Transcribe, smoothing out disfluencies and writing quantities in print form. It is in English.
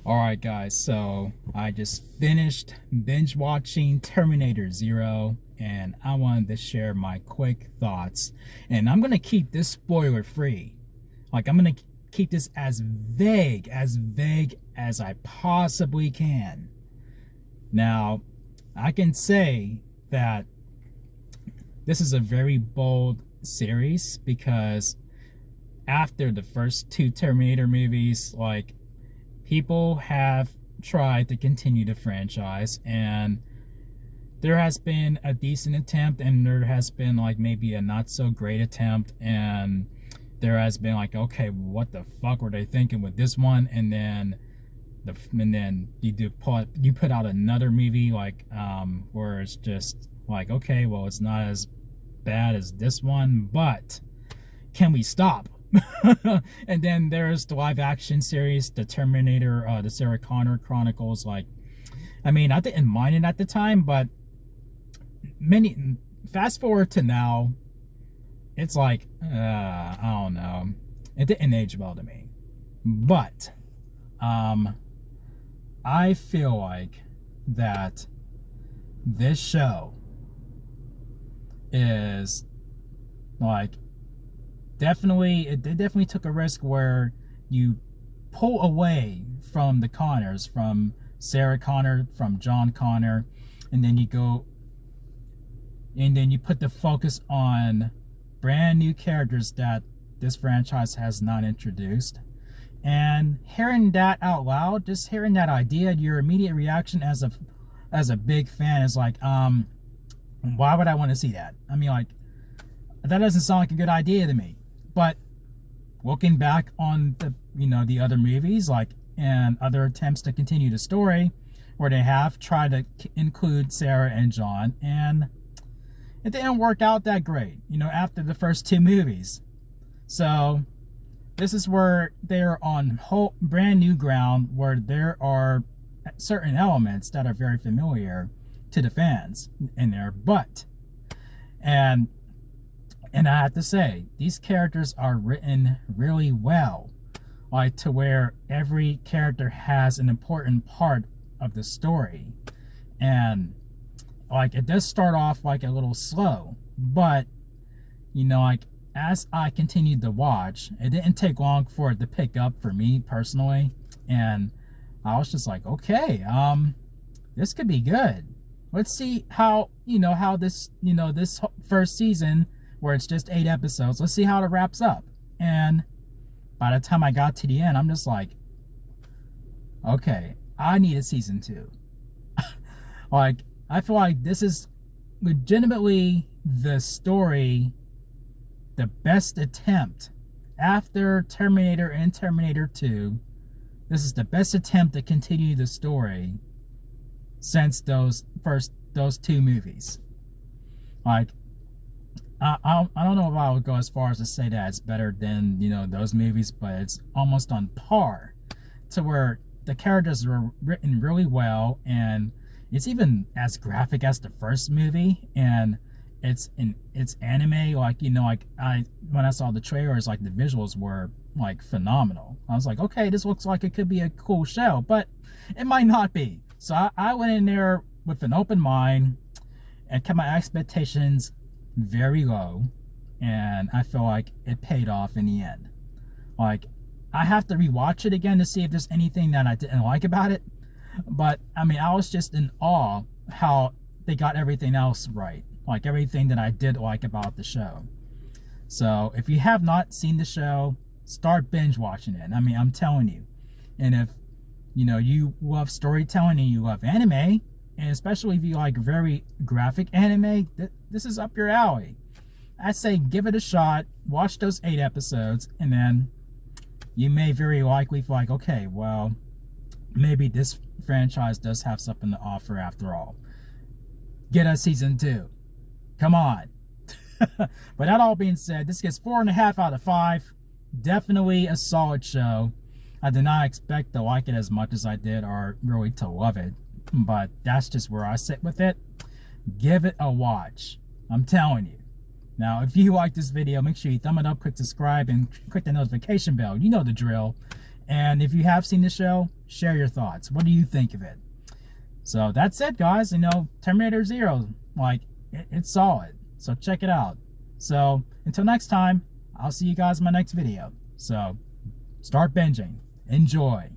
Alright guys, so I just finished binge watching Terminator Zero, and I wanted to share my quick thoughts. And I'm gonna keep this spoiler free. Like, I'm gonna keep this as vague as I possibly can. Now, I can say that this is a very bold series because after the first two Terminator movies, like, people have tried to continue the franchise, and there has been a decent attempt, and there has been like maybe a not so great attempt, and there has been like, okay, what the fuck were they thinking with this one? And then you put out another movie like where it's just like, okay, well, it's not as bad as this one, but can we stop? And then there's the live action series, the Terminator, the Sarah Connor Chronicles. Like, I mean, I didn't mind it at the time, but fast forward to now, it's like, I don't know, it didn't age well to me. But I feel like that this show is like, they definitely took a risk where you pull away from the Connors, from Sarah Connor, from John Connor, and then you put the focus on brand new characters that this franchise has not introduced. And hearing that out loud, just hearing that idea, your immediate reaction as a big fan is like, why would I want to see that? I mean, like, that doesn't sound like a good idea to me. But looking back on the other movies, like, and other attempts to continue the story, where they have tried to include Sarah and John, and it didn't work out that great, after the first two movies. So this is where they're on brand new ground, where there are certain elements that are very familiar to the fans in there, and I have to say, these characters are written really well, like, to where every character has an important part of the story. And like, it does start off like a little slow, but like, as I continued to watch, it didn't take long for it to pick up for me personally, and I was just like, okay, this could be good. Let's see how this this first season, where it's just 8 episodes, let's see how it wraps up. And by the time I got to the end, I'm just like, okay, I need a season 2. Like, I feel like this is legitimately the story, the best attempt after Terminator and Terminator 2. This is the best attempt to continue the story since those two movies. Like, I don't know if I would go as far as to say that it's better than those movies, but it's almost on par, to where the characters were written really well, and it's even as graphic as the first movie, and it's anime. Like, when I saw the trailers, like, the visuals were like phenomenal. I was like, okay, this looks like it could be a cool show, but it might not be. So I went in there with an open mind and kept my expectations very low, and I feel like it paid off in the end. Like, I have to rewatch it again to see if there's anything that I didn't like about it, but I mean, I was just in awe how they got everything else right, like everything that I did like about the show. So if you have not seen the show, start binge watching it. I mean, I'm telling you. And if you love storytelling and you love anime, and especially if you like very graphic anime, this is up your alley. I say give it a shot, watch those 8 episodes, and then you may very likely feel like, okay, well, maybe this franchise does have something to offer after all. Get a season 2. Come on. But that all being said, this gets 4.5 out of 5. Definitely a solid show. I did not expect to like it as much as I did, or really to love it, but that's just where I sit with it. Give it a watch. I'm telling you. Now, if you like this video, make sure you thumb it up, click subscribe, and click the notification bell. You know the drill. And if you have seen the show, share your thoughts. What do you think of it? So that's it, guys. You know, Terminator Zero, like, it's solid. So check it out. So until next time, I'll see you guys in my next video. So start binging. Enjoy.